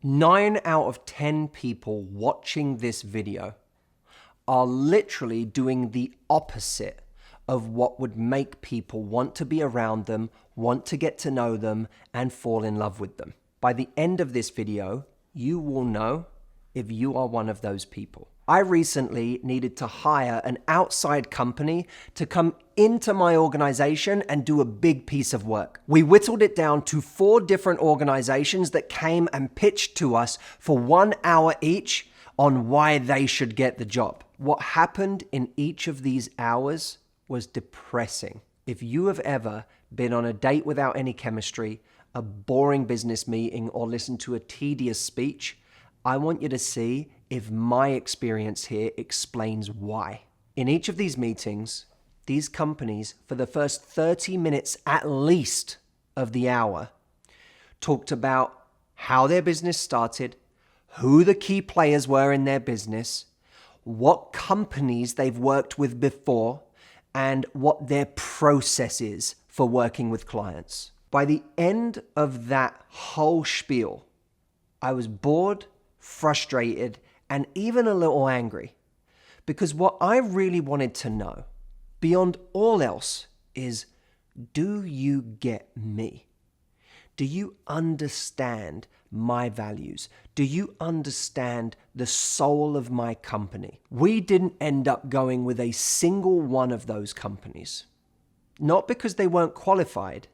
9 out of 10 people watching this video are literally doing the opposite of what would make people want to be around them, want to get to know them, and fall in love with them. By the end of this video, you will know if you are one of those people. I recently needed to hire an outside company to come into my organization and do a big piece of work. We whittled it down to 4 different organizations that came and pitched to us for 1 hour each on why they should get the job. What happened in each of these hours was depressing. If you have ever been on a date without any chemistry, a boring business meeting, or listened to a tedious speech, I want you to see if my experience here explains why. In each of these meetings, these companies, for the first 30 minutes at least of the hour, talked about how their business started, who the key players were in their business, what companies they've worked with before, and what their process is for working with clients. By the end of that whole spiel, I was bored, frustrated, and even a little angry. Because what I really wanted to know, beyond all else, is, do you get me? Do you understand my values? Do you understand the soul of my company? We didn't end up going with a single one of those companies. Not because they weren't qualified,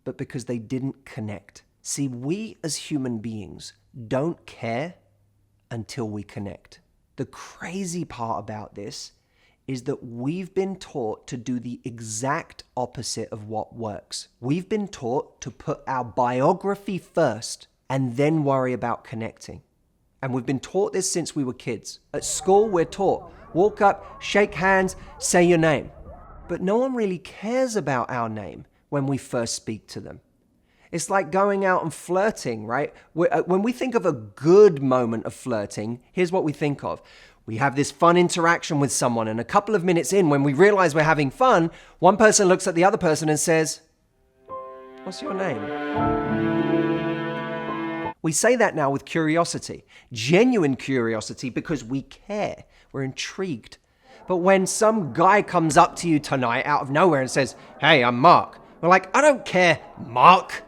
but because they didn't connect. See, we as human beings don't care until we connect. The crazy part about this is that we've been taught to do the exact opposite of what works. We've been taught to put our biography first and then worry about connecting. And we've been taught this since we were kids. At school, we're taught, walk up, shake hands, say your name. But no one really cares about our name when we first speak to them. It's like going out and flirting, right? When we think of a good moment of flirting, here's what we think of. We have this fun interaction with someone, and a couple of minutes in, when we realize we're having fun, one person looks at the other person and says, "What's your name?" We say that now with curiosity, genuine curiosity, because we care, we're intrigued. But when some guy comes up to you tonight out of nowhere and says, "Hey, I'm Mark," we're like, "I don't care, Mark."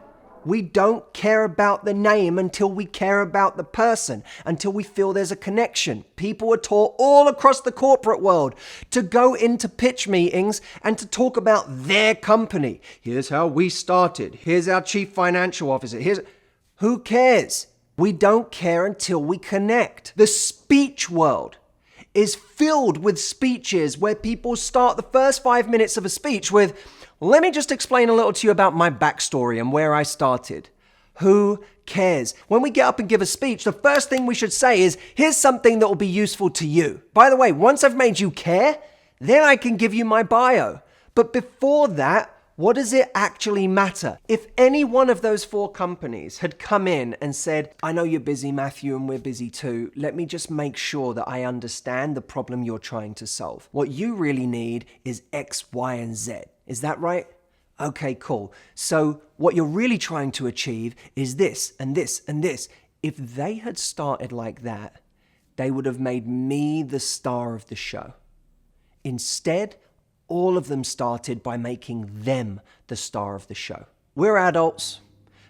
We don't care about the name until we care about the person, until we feel there's a connection. People are taught all across the corporate world to go into pitch meetings and to talk about their company. Here's how we started. Here's our chief financial officer. Who cares? We don't care until we connect. The speech world is filled with speeches where people start the first 5 minutes of a speech with, "Let me just explain a little to you about my backstory and where I started." Who cares? When we get up and give a speech, the first thing we should say is, "Here's something that will be useful to you. By the way, once I've made you care, then I can give you my bio." But before that, what does it actually matter? If any one of those 4 companies had come in and said, "I know you're busy, Matthew, and we're busy too. Let me just make sure that I understand the problem you're trying to solve. What you really need is X, Y, and Z. Is that right? Okay, cool. So what you're really trying to achieve is this and this and this." If they had started like that, they would have made me the star of the show. Instead, all of them started by making them the star of the show. We're adults,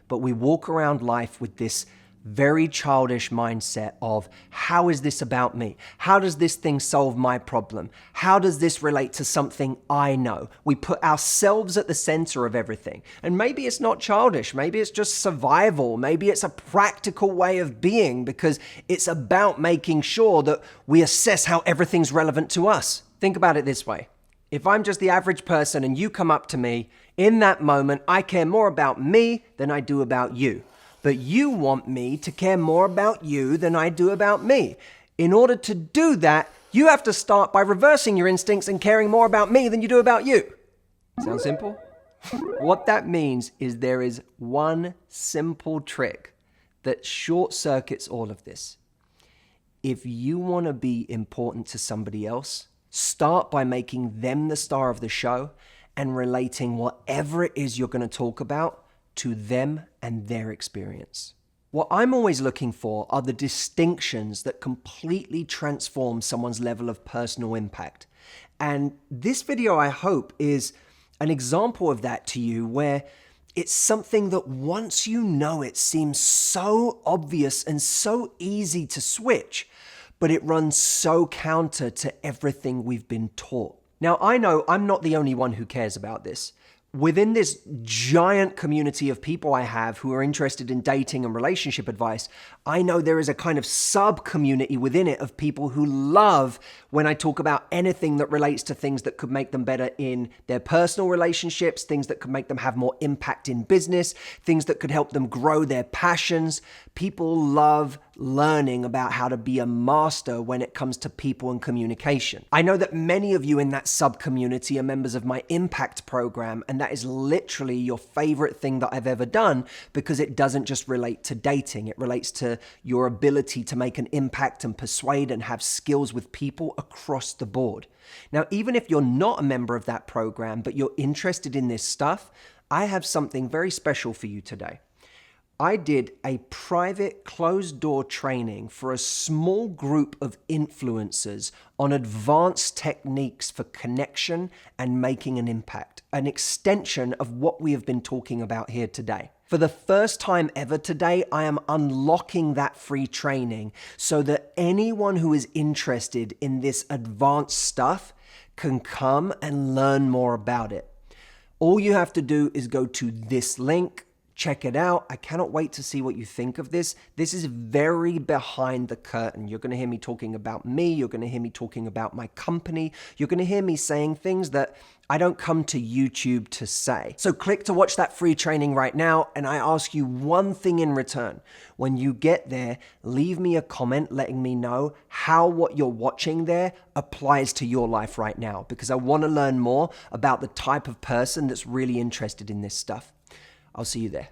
but we walk around life with this very childish mindset of, how is this about me? How does this thing solve my problem? How does this relate to something I know? We put ourselves at the center of everything. And maybe it's not childish. Maybe it's just survival. Maybe it's a practical way of being, because it's about making sure that we assess how everything's relevant to us. Think about it this way. If I'm just the average person and you come up to me, in that moment, I care more about me than I do about you. But you want me to care more about you than I do about me. In order to do that, you have to start by reversing your instincts and caring more about me than you do about you. Sound simple? What that means is there is one simple trick that short circuits all of this. If you want to be important to somebody else, start by making them the star of the show and relating whatever it is you're going to talk about to them and their experience. What I'm always looking for are the distinctions that completely transform someone's level of personal impact. And this video, I hope, is an example of that to you, where it's something that once you know it seems so obvious and so easy to switch, but it runs so counter to everything we've been taught. Now, I know I'm not the only one who cares about this. Within this giant community of people I have who are interested in dating and relationship advice, I know there is a kind of sub-community within it of people who love when I talk about anything that relates to things that could make them better in their personal relationships, things that could make them have more impact in business, things that could help them grow their passions. People love learning about how to be a master when it comes to people and communication. I know that many of you in that sub-community are members of my Impact program, and that is literally your favorite thing that I've ever done, because it doesn't just relate to dating. It relates to your ability to make an impact and persuade and have skills with people across the board. Now, even if you're not a member of that program, but you're interested in this stuff, I have something very special for you today. I did a private closed-door training for a small group of influencers on advanced techniques for connection and making an impact, an extension of what we have been talking about here today. For the first time ever today, I am unlocking that free training so that anyone who is interested in this advanced stuff can come and learn more about it. All you have to do is go to this link. Check it out. I cannot wait to see what you think of this. This is very behind the curtain. You're going to hear me talking about me. You're going to hear me talking about my company. You're going to hear me saying things that I don't come to YouTube to say. So click to watch that free training right now, and I ask you one thing in return. When you get there, leave me a comment letting me know how what you're watching there applies to your life right now, because I want to learn more about the type of person that's really interested in this stuff. I'll see you there.